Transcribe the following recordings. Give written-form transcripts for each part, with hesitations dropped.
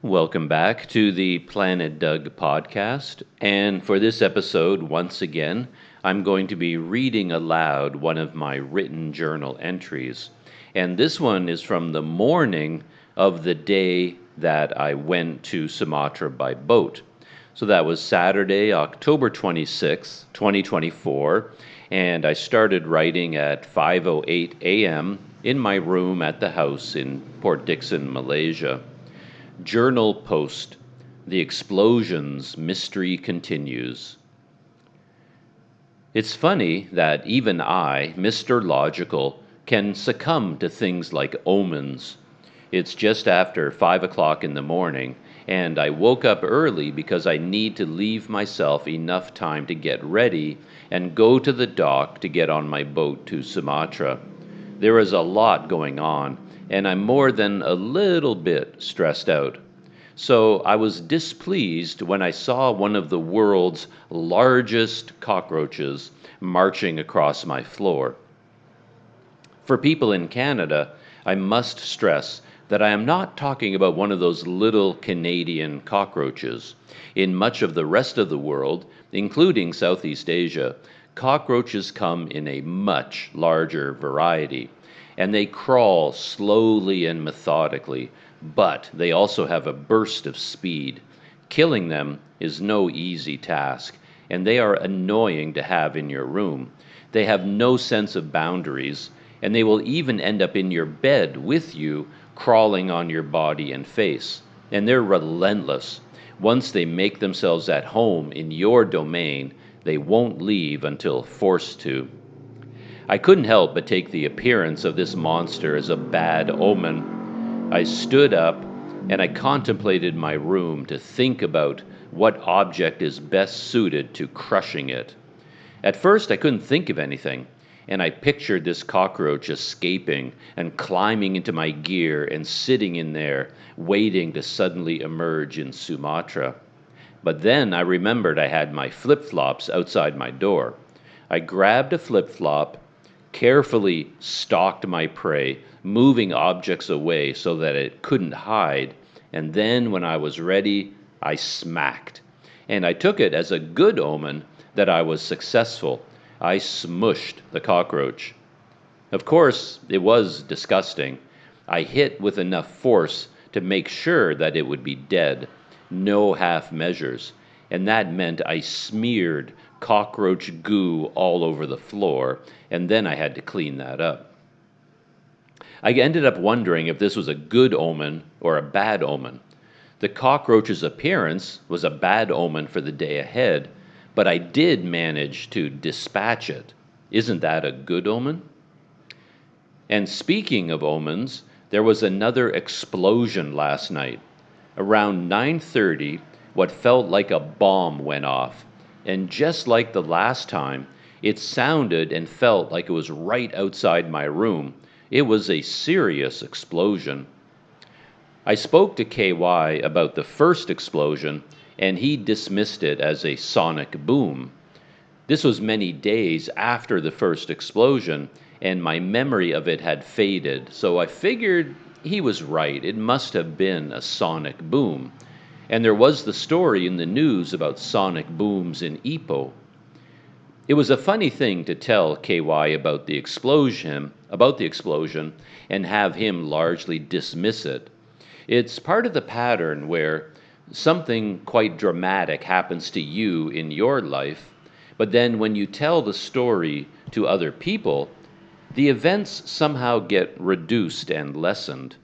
Welcome back to the Planet Doug podcast. And for this episode, once again, I'm going to be reading aloud one of my written journal entries. And this one is from the morning of the day that I went to Sumatra by boat. So that was Saturday, October 26th, 2024. And I started writing at 5:08 a.m. in my room at the house in Port Dickson, Malaysia. Journal post. The explosions mystery continues. It's funny that even I, Mr. Logical, can succumb to things like omens. It's just after 5 o'clock in the morning, and I woke up early because I need to leave myself enough time to get ready and go to the dock to get on my boat to Sumatra. There is a lot going on, and I'm more than a little bit stressed out. So I was displeased when I saw one of the world's largest cockroaches marching across my floor. For people in Canada, I must stress that I am not talking about one of those little Canadian cockroaches. In much of the rest of the world, including Southeast Asia, cockroaches come in a much larger variety, and they crawl slowly and methodically, but they also have a burst of speed. Killing them is no easy task, and they are annoying to have in your room. They have no sense of boundaries, and they will even end up in your bed with you, crawling on your body and face. And they're relentless. Once they make themselves at home in your domain, they won't leave until forced to. I couldn't help but take the appearance of this monster as a bad omen. I stood up and I contemplated my room to think about what object is best suited to crushing it. At first, I couldn't think of anything, and I pictured this cockroach escaping and climbing into my gear and sitting in there, waiting to suddenly emerge in Sumatra. But then I remembered I had my flip-flops outside my door. I grabbed a flip-flop, carefully stalked my prey, moving objects away so that it couldn't hide, and then when I was ready, I smacked. And I took it as a good omen that I was successful. I smushed the cockroach. Of course, it was disgusting. I hit with enough force to make sure that it would be dead. No half measures. And that meant I smeared cockroach goo all over the floor, and then I had to clean that up. I ended up wondering if this was a good omen or a bad omen. The cockroach's appearance was a bad omen for the day ahead, but I did manage to dispatch it. Isn't that a good omen? And speaking of omens, there was another explosion last night. Around 9:30, what felt like a bomb went off, and just like the last time, it sounded and felt like it was right outside my room. It was a serious explosion. I spoke to KY about the first explosion, and he dismissed it as a sonic boom. This was many days after the first explosion, and my memory of it had faded, so I figured he was right. It must have been a sonic boom. And there was the story in the news about sonic booms in Ipoh. It was a funny thing to tell KY about the explosion, and have him largely dismiss it. It's part of the pattern where something quite dramatic happens to you in your life, but then when you tell the story to other people, the events somehow get reduced and lessened.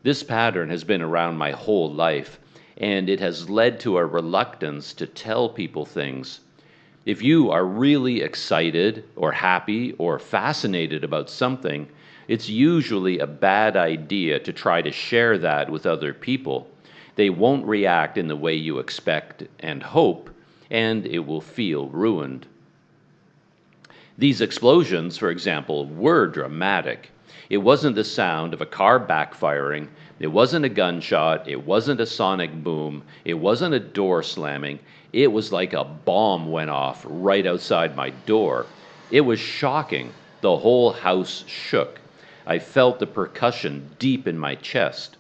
This pattern has been around my whole life, and it has led to a reluctance to tell people things. If you are really excited or happy or fascinated about something, it's usually a bad idea to try to share that with other people. They won't react in the way you expect and hope, and it will feel ruined. These explosions, for example, were dramatic. It wasn't the sound of a car backfiring, it wasn't a gunshot, it wasn't a sonic boom, it wasn't a door slamming, it was like a bomb went off right outside my door. It was shocking. The whole house shook. I felt the percussion deep in my chest.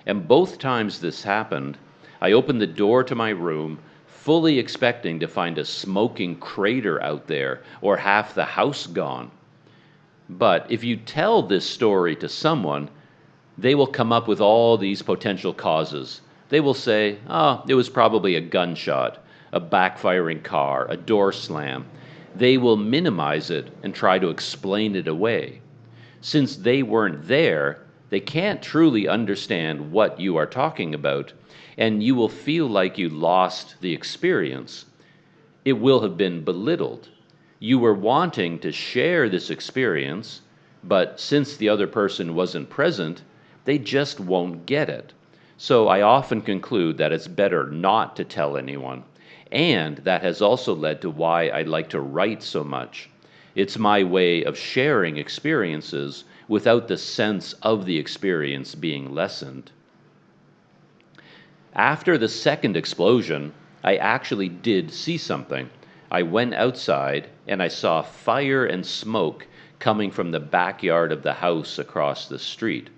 And both times this happened, I opened the door to my room, fully expecting to find a smoking crater out there or half the house gone. But if you tell this story to someone, they will come up with all these potential causes. They will say, oh, it was probably a gunshot, a backfiring car, a door slam. They will minimize it and try to explain it away. Since they weren't there, they can't truly understand what you are talking about, and you will feel like you lost the experience. It will have been belittled. You were wanting to share this experience, but since the other person wasn't present, they just won't get it. So I often conclude that it's better not to tell anyone. And that has also led to why I like to write so much. It's my way of sharing experiences without the sense of the experience being lessened. After the second explosion, I actually did see something. I went outside and I saw fire and smoke coming from the backyard of the house across the street.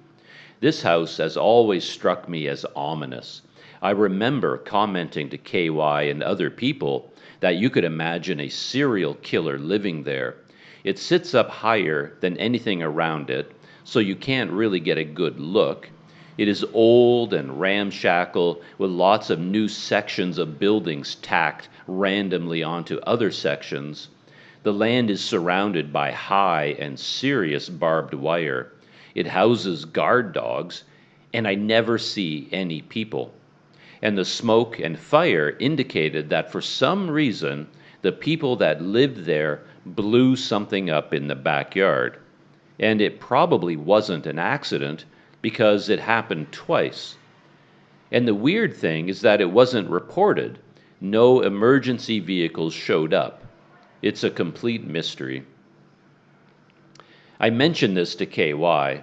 This house has always struck me as ominous. I remember commenting to KY and other people that you could imagine a serial killer living there. It sits up higher than anything around it, so you can't really get a good look. It is old and ramshackle with lots of new sections of buildings tacked randomly onto other sections. The land is surrounded by high and serious barbed wire. It houses guard dogs, and I never see any people. And the smoke and fire indicated that for some reason, the people that lived there blew something up in the backyard. And it probably wasn't an accident, because it happened twice. And the weird thing is that it wasn't reported. No emergency vehicles showed up. It's a complete mystery. I mentioned this to KY,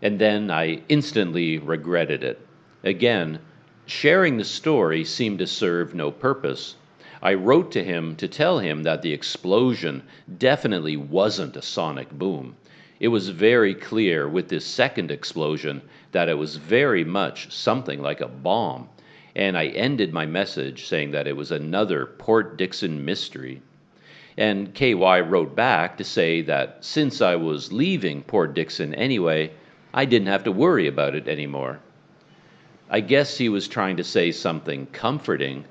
and then I instantly regretted it. Again, sharing the story seemed to serve no purpose. I wrote to him to tell him that the explosion definitely wasn't a sonic boom. It was very clear with this second explosion that it was very much something like a bomb, and I ended my message saying that it was another Port Dickson mystery. And KY wrote back to say that since I was leaving Port Dickson anyway, I didn't have to worry about it anymore. I guess he was trying to say something comforting,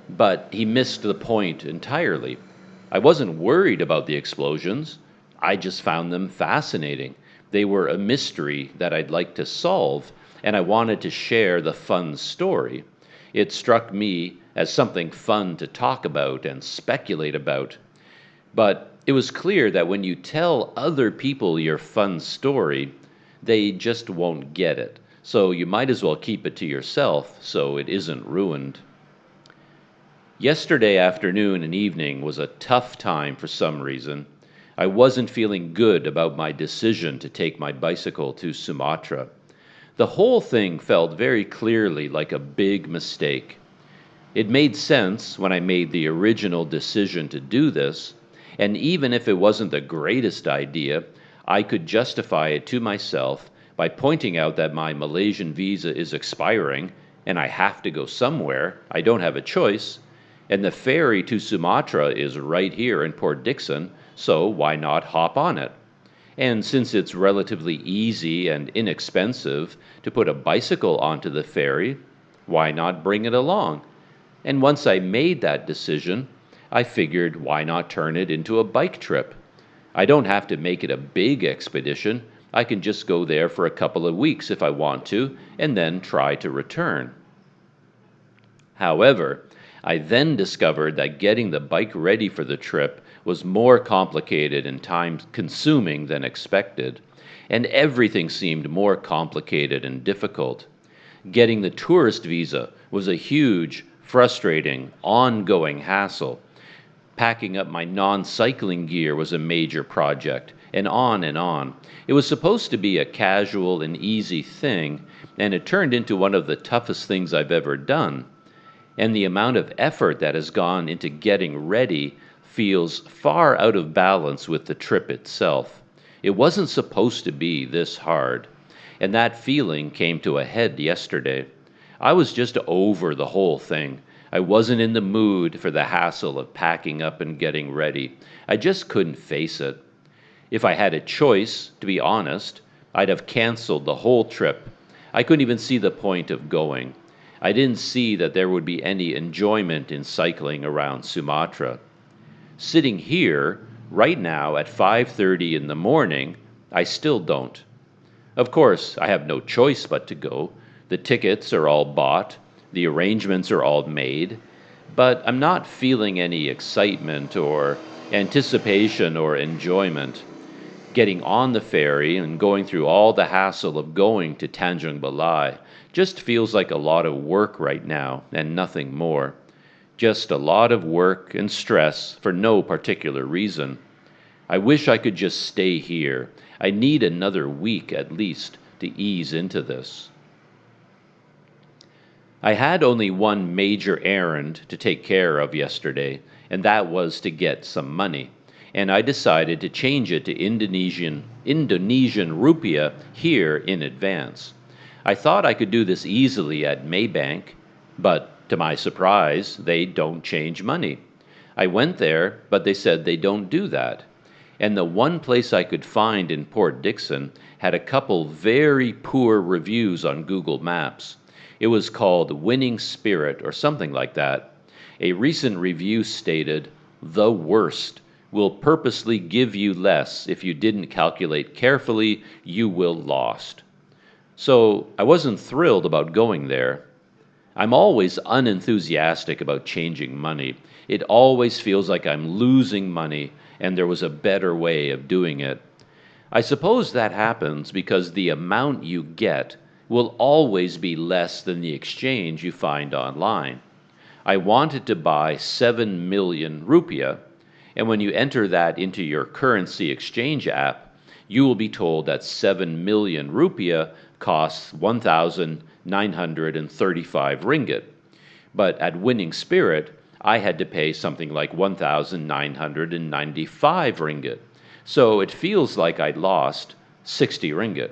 but he missed the point entirely. I wasn't worried about the explosions. I just found them fascinating. They were a mystery that I'd like to solve, and I wanted to share the fun story. It struck me as something fun to talk about and speculate about. But it was clear that when you tell other people your fun story, they just won't get it. So you might as well keep it to yourself so it isn't ruined. Yesterday afternoon and evening was a tough time for some reason. I wasn't feeling good about my decision to take my bicycle to Sumatra. The whole thing felt very clearly like a big mistake. It made sense when I made the original decision to do this, and even if it wasn't the greatest idea, I could justify it to myself by pointing out that my Malaysian visa is expiring and I have to go somewhere. I don't have a choice, and the ferry to Sumatra is right here in Port Dickson, so why not hop on it? And since it's relatively easy and inexpensive to put a bicycle onto the ferry, why not bring it along? And once I made that decision, I figured why not turn it into a bike trip? I don't have to make it a big expedition. I can just go there for a couple of weeks if I want to, and then try to return. However, I then discovered that getting the bike ready for the trip was more complicated and time-consuming than expected, and everything seemed more complicated and difficult. Getting the tourist visa was a huge, frustrating, ongoing hassle. Packing up my non-cycling gear was a major project, and on and on. It was supposed to be a casual and easy thing, and it turned into one of the toughest things I've ever done. And the amount of effort that has gone into getting ready feels far out of balance with the trip itself. It wasn't supposed to be this hard. and that feeling came to a head yesterday. I was just over the whole thing. I wasn't in the mood for the hassle of packing up and getting ready. I just couldn't face it. If I had a choice, to be honest, I'd have canceled the whole trip. I couldn't even see the point of going. I didn't see that there would be any enjoyment in cycling around Sumatra. Sitting here, right now at 5:30 in the morning, I still don't. Of course, I have no choice but to go. The tickets are all bought, the arrangements are all made, but I'm not feeling any excitement or anticipation or enjoyment. Getting on the ferry and going through all the hassle of going to Tanjung Balai just feels like a lot of work right now and nothing more. Just a lot of work and stress for no particular reason. I wish I could just stay here. I need another week at least to ease into this. I had only one major errand to take care of yesterday, and that was to get some money. And I decided to change it to Indonesian rupiah here in advance. I thought I could do this easily at Maybank, but to my surprise, they don't change money. I went there, but they said they don't do that. And the one place I could find in Port Dickson had a couple very poor reviews on Google Maps. It was called Winning Spirit or something like that. A recent review stated, "The worst. Will purposely give you less. If you didn't calculate carefully, you will lost." So I wasn't thrilled about going there. I'm always unenthusiastic about changing money. It always feels like I'm losing money and there was a better way of doing it. I suppose that happens because the amount you get will always be less than the exchange you find online. I wanted to buy 7 million rupiah, and when you enter that into your currency exchange app, you will be told that 7 million rupiah costs 1,935 ringgit. But at Winning Spirit, I had to pay something like 1,995 ringgit. So it feels like I lost 60 ringgit.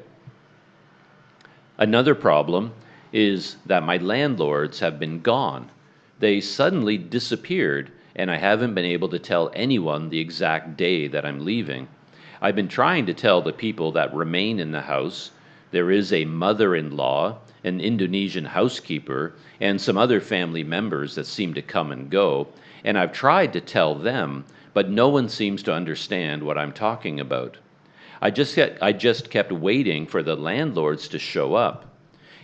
Another problem is that my landlords have been gone. They suddenly disappeared, and I haven't been able to tell anyone the exact day that I'm leaving. I've been trying to tell the people that remain in the house. There is a mother-in-law, an Indonesian housekeeper, and some other family members that seem to come and go, and I've tried to tell them, but no one seems to understand what I'm talking about. I just kept waiting for the landlords to show up.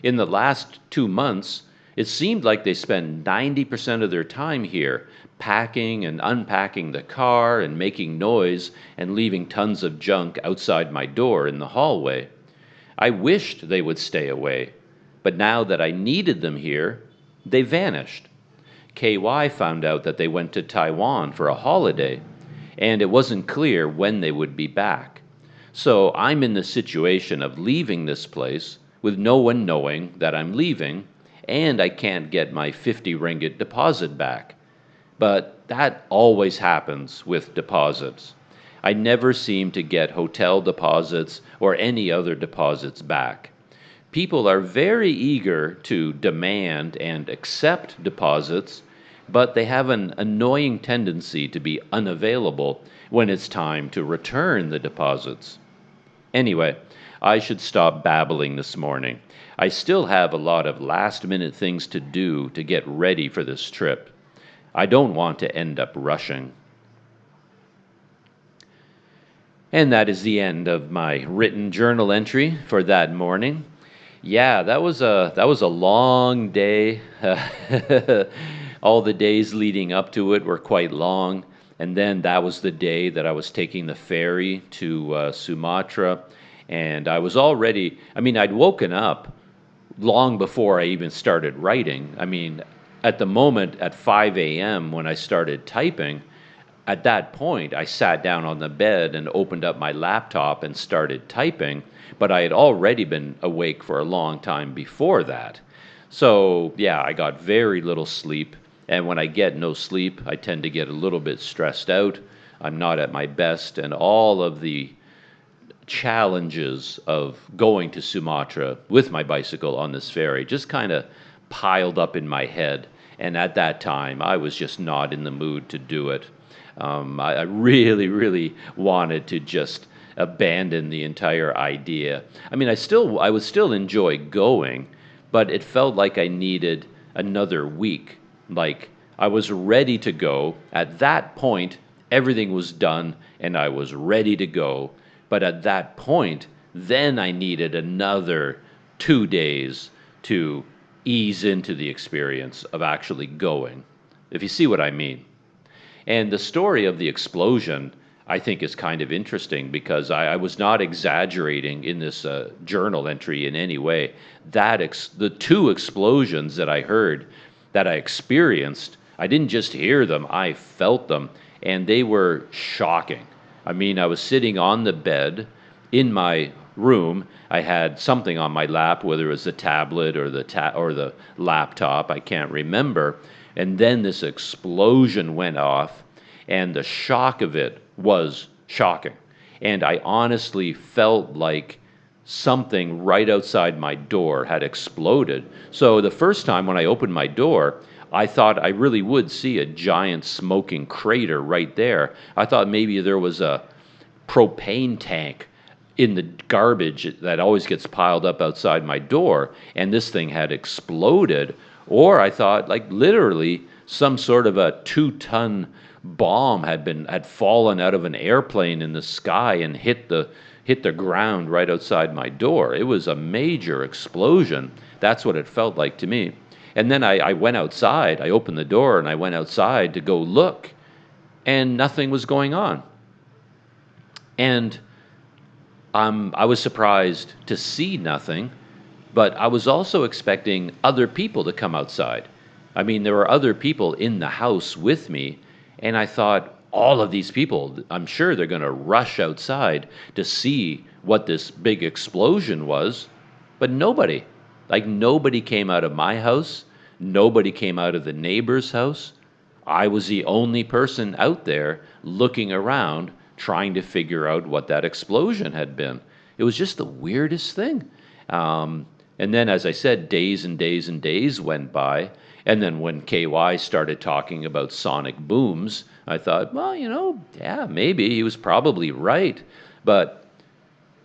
In the last 2 months, it seemed like they spent 90% of their time here, packing and unpacking the car and making noise and leaving tons of junk outside my door in the hallway. I wished they would stay away, but now that I needed them here, they vanished. KY found out that they went to Taiwan for a holiday, and it wasn't clear when they would be back. So I'm in the situation of leaving this place with no one knowing that I'm leaving, and I can't get my 50 ringgit deposit back. But that always happens with deposits. I never seem to get hotel deposits or any other deposits back. People are very eager to demand and accept deposits, but they have an annoying tendency to be unavailable when it's time to return the deposits. Anyway, I should stop babbling this morning. I still have a lot of last-minute things to do to get ready for this trip. I don't want to end up rushing. And that is the end of my written journal entry for that morning. Yeah, that was a long day. All the days leading up to it were quite long. And then that was the day that I was taking the ferry to Sumatra. And I was already, I'd woken up long before I even started writing. At the moment at 5 a.m. when I started typing, at that point I sat down on the bed and opened up my laptop and started typing, but I had already been awake for a long time before that. So yeah, I got very little sleep. And when I get no sleep, I tend to get a little bit stressed out. I'm not at my best, and all of the challenges of going to Sumatra with my bicycle on this ferry just kind of piled up in my head. And at that time, I was just not in the mood to do it. I really, really wanted to just abandon the entire idea. I mean, I would still enjoy going, but it felt like I needed another week. Like I was ready to go. At that point, everything was done and I was ready to go. But at that point, then I needed another 2 days to ease into the experience of actually going, if you see what I mean. And the story of the explosion, I think, is kind of interesting because I was not exaggerating in this journal entry in any way. The two explosions that I heard, that I experienced, I didn't just hear them, I felt them, and they were shocking. I mean, I was sitting on the bed in my room. I had something on my lap, whether it was the tablet or the laptop, I can't remember. And then this explosion went off, and the shock of it was shocking. And I honestly felt like something right outside my door had exploded. So the first time when I opened my door, I thought I really would see a giant smoking crater right there. I thought maybe there was a propane tank in the garbage that always gets piled up outside my door, and this thing had exploded. Or I thought, like, literally some sort of a 2-ton bomb had fallen out of an airplane in the sky and hit the ground right outside my door. It was a major explosion. That's what it felt like to me. And then I went outside. I opened the door and I went outside to go look, and nothing was going on. And I was surprised to see nothing, but I was also expecting other people to come outside. I mean, there were other people in the house with me, and I thought, all of these people, I'm sure they're going to rush outside to see what this big explosion was, but nobody. Like, nobody came out of my house. Nobody came out of the neighbor's house. I was the only person out there looking around, trying to figure out what that explosion had been. It was just the weirdest thing. And then, as I said, days and days and days went by. And then when KY started talking about sonic booms, I thought, well, yeah, maybe he was probably right. But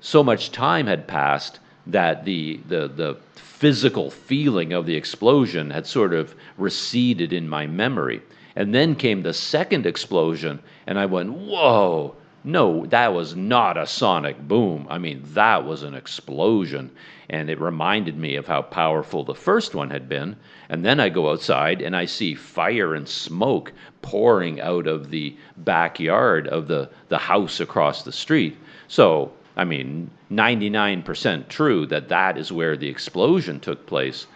so much time had passed that the physical feeling of the explosion had sort of receded in my memory. And then came the second explosion, and I went, whoa, no, that was not a sonic boom. I mean, that was an explosion. And it reminded me of how powerful the first one had been. And then I go outside and I see fire and smoke pouring out of the backyard of the house across the street. So, I mean, 99% true that is where the explosion took place.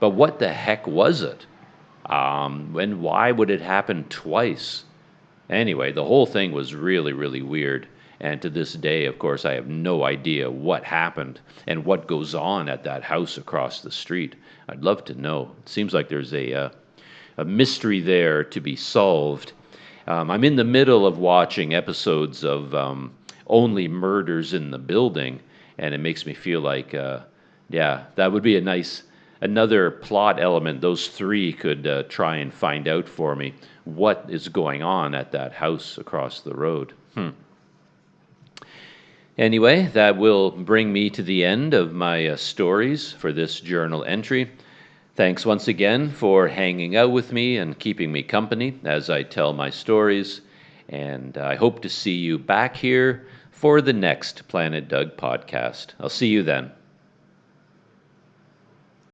But what the heck was it? And why would it happen twice? Anyway, the whole thing was really, really weird. And to this day, of course, I have no idea what happened and what goes on at that house across the street. I'd love to know. It seems like there's a mystery there to be solved. I'm in the middle of watching episodes of Only Murders in the Building, and it makes me feel like, yeah, that would be another plot element. Those three could try and find out for me what is going on at that house across the road. Anyway, that will bring me to the end of my stories for this journal entry. Thanks once again for hanging out with me and keeping me company as I tell my stories. And I hope to see you back here for the next Planet Doug podcast. I'll see you then.